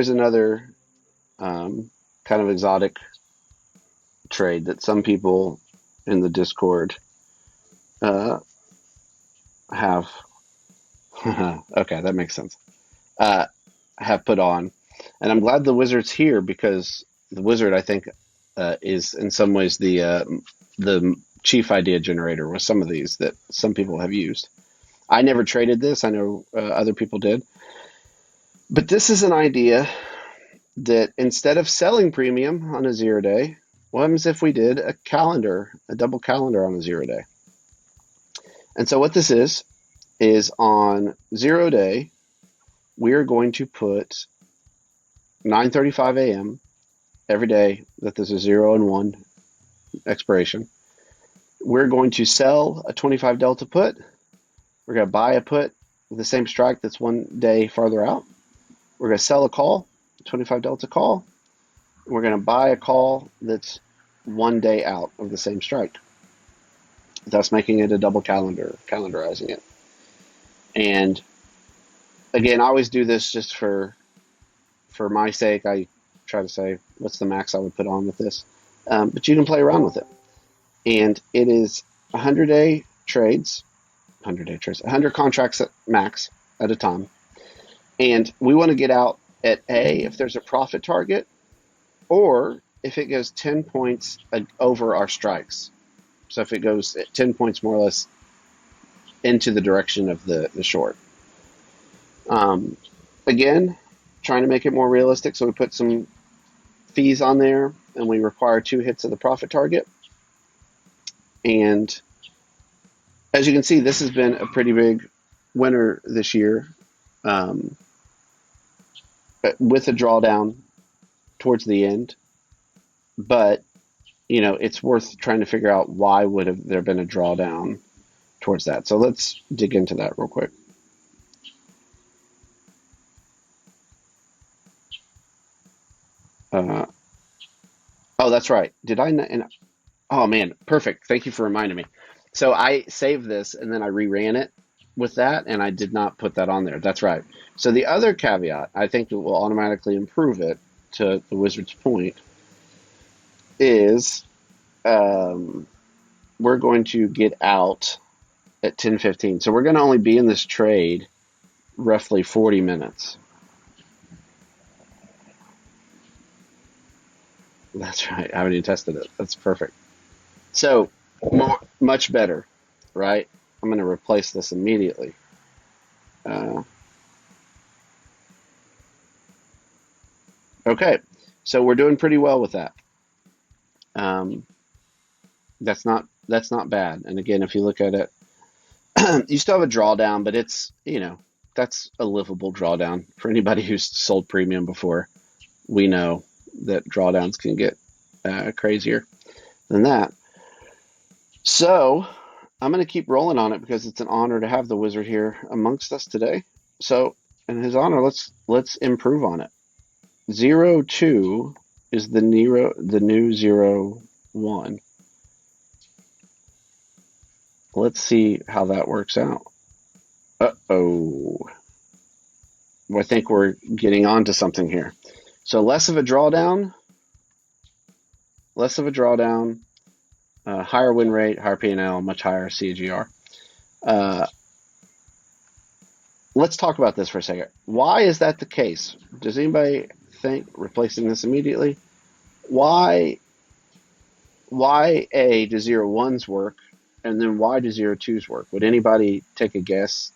here's another kind of exotic trade that some people in the Discord uh, have. Okay, that makes sense. Uh, have put on, and I'm glad the wizard's here because the wizard, I think, is in some ways the chief idea generator with some of these that some people have used. I never traded this. I know other people did, but this is an idea that instead of selling premium on a 0 day, what happens if we did a calendar, a double calendar on a 0 day? And so what this is on 0 day, we are going to put 9:35 a.m. every day that there's a 0 and 1 expiration. We're going to sell a 25 delta put. We're going to buy a put with the same strike that's 1 day farther out. We're going to sell a call, 25 delta call. We're going to buy a call that's 1 day out of the same strike, thus making it a double calendarizing it. And again, I always do this just for my sake. I try to say what's the max I would put on with this, but you can play around with it. And it is 100-day trades, 100 contracts at max at a time. And we want to get out at A if there's a profit target, or if it goes 10 points over our strikes. So if it goes 10 points more or less into the direction of the short. Again, trying to make it more realistic, so we put some fees on there, and we require 2 hits of the profit target. And as you can see, this has been a pretty big winner this year, with a drawdown towards the end. But it's worth trying to figure out why would have there been a drawdown towards that. So let's dig into that real quick. Oh, that's right. Did I? Oh man, perfect. Thank you for reminding me. So I saved this and then I reran it with that, and I did not put that on there. That's right. So the other caveat, I think that will automatically improve it to the wizard's point, is we're going to get out at 10:15. So we're going to only be in this trade roughly 40 minutes. That's right. I haven't even tested it. That's perfect. So much better, right? I'm going to replace this immediately. Okay, so we're doing pretty well with that. That's not bad. And again, if you look at it, you still have a drawdown, but it's that's a livable drawdown for anybody who's sold premium before. We know that drawdowns can get crazier than that. So I'm going to keep rolling on it because it's an honor to have the wizard here amongst us today. So in his honor, let's improve on it. 0-2 is the new 0-1. Let's see how that works out. Uh-oh. I think we're getting onto something here. So less of a drawdown, higher win rate, higher P&L, much higher CAGR. Let's talk about this for a second. Why is that the case? Does anybody think, replacing this immediately, why do 0-1s work, and then why do 0-2s work? Would anybody take a guess?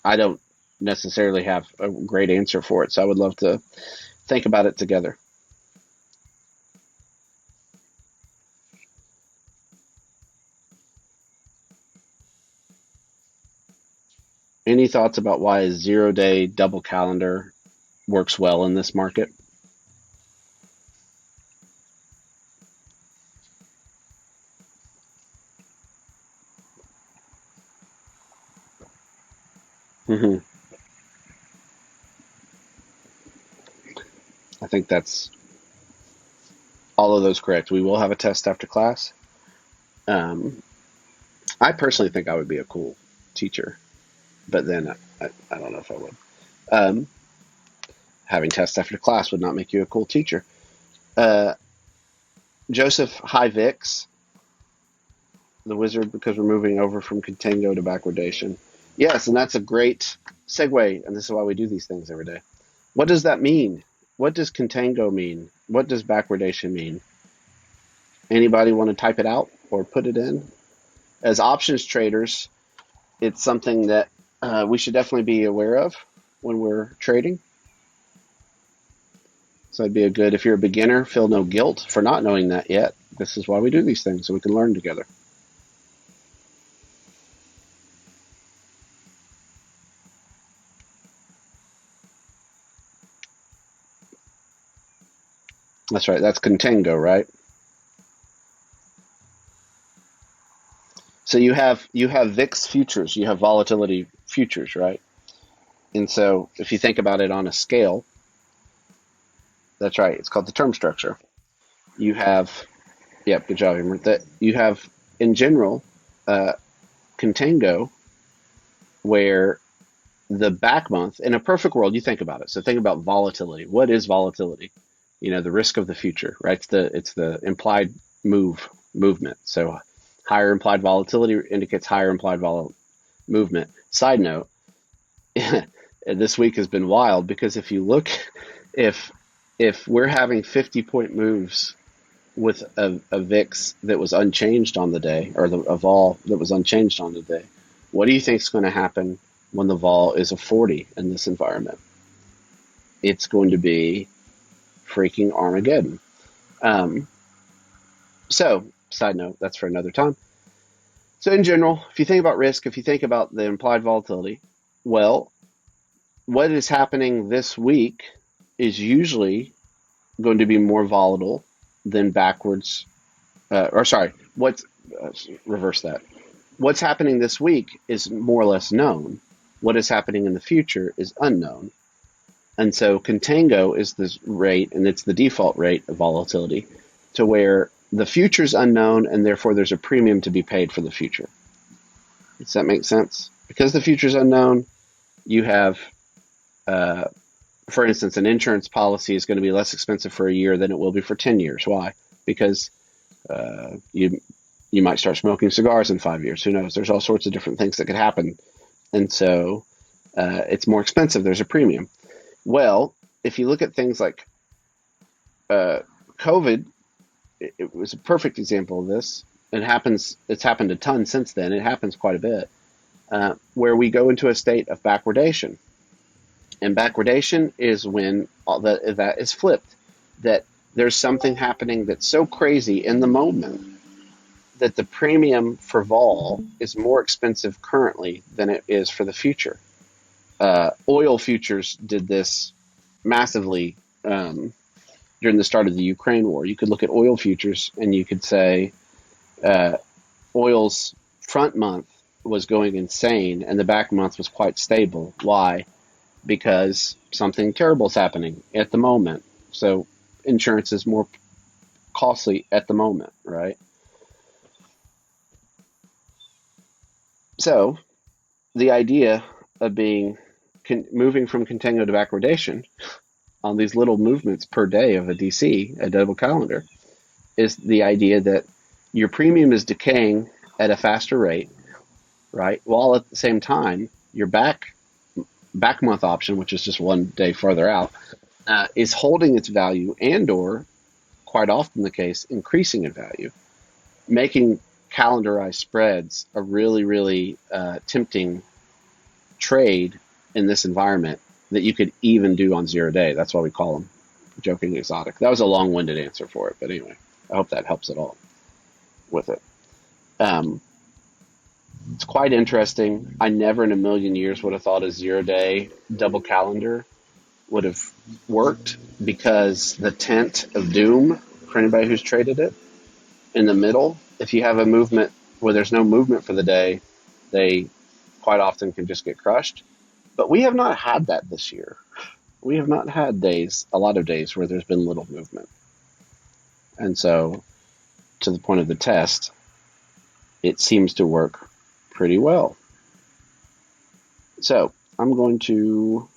I don't necessarily have a great answer for it, so I would love to think about it together. Any thoughts about why a 0-day double calendar works well in this market? Mm-hmm. I think that's all of those correct. We will have a test after class. I personally think I would be a cool teacher, but then I don't know if I would. Having tests after class would not make you a cool teacher. Uh, Joseph, high VIX, the wizard, because we're moving over from contango to backwardation. Yes, and that's a great segue, and this is why we do these things every day. What does that mean? What does contango mean? What does backwardation mean? Anybody want to type it out or put it in? As options traders, it's something that we should definitely be aware of when we're trading. So it'd be a good, if you're a beginner, feel no guilt for not knowing that yet. This is why we do these things, so we can learn together. That's right. That's contango, right? So you have VIX futures, you have volatility futures, right? And so if you think about it on a scale, that's right. It's called the term structure. You have, yep, good job, Emer. That you have in general contango, where the back month in a perfect world, you think about it. So think about volatility. What is volatility? The risk of the future, right? It's the implied movement. So higher implied volatility indicates higher implied movement. Side note, this week has been wild because if you look, if we're having 50-point moves with a VIX that was unchanged on the day, or a vol that was unchanged on the day, what do you think is going to happen when the vol is a 40 in this environment? It's going to be freaking Armageddon. So, side note, that's for another time. So, in general, if you think about risk, if you think about the implied volatility, well, what is happening this week is usually going to be more volatile than backwards. Reverse that. What's happening this week is more or less known. What is happening in the future is unknown. And so contango is this rate, and it's the default rate of volatility, to where the future is unknown, and therefore there's a premium to be paid for the future. Does that make sense? Because the future is unknown, you have, for instance, an insurance policy is going to be less expensive for a year than it will be for 10 years. Why? Because you might start smoking cigars in 5 years. Who knows? There's all sorts of different things that could happen. And so it's more expensive. There's a premium. Well, if you look at things like COVID, it was a perfect example of this. It's happened a ton since then. It happens quite a bit, where we go into a state of backwardation. And backwardation is when that is flipped, that there's something happening that's so crazy in the moment that the premium for vol is more expensive currently than it is for the future. Oil futures did this massively during the start of the Ukraine war. You could look at oil futures and you could say oil's front month was going insane and the back month was quite stable. Why? Because something terrible is happening at the moment. So insurance is more costly at the moment, right? So the idea of moving from contango to backwardation on these little movements per day of a DC, a double calendar, is the idea that your premium is decaying at a faster rate, right? While at the same time, your back month option, which is just one day further out, is holding its value and or, quite often the case, increasing in value, making calendarized spreads a really, really tempting trade in this environment that you could even do on 0 day. That's why we call them joking exotic. That was a long-winded answer for it, but anyway, I hope that helps at all with it. It's quite interesting. I never in a million years would have thought a 0 day double calendar would have worked, because the tent of doom, for anybody who's traded it, in the middle, if you have a movement where there's no movement for the day, they quite often can just get crushed. But we have not had that this year. We have not had a lot of days where there's been little movement. And so, to the point of the test, it seems to work pretty well. So, I'm going to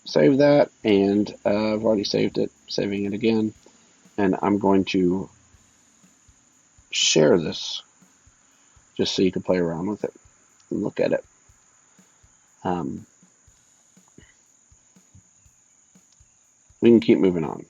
save that, and I've already saved it, saving it again, and I'm going to share this just so you can play around with it and look at it. We can keep moving on.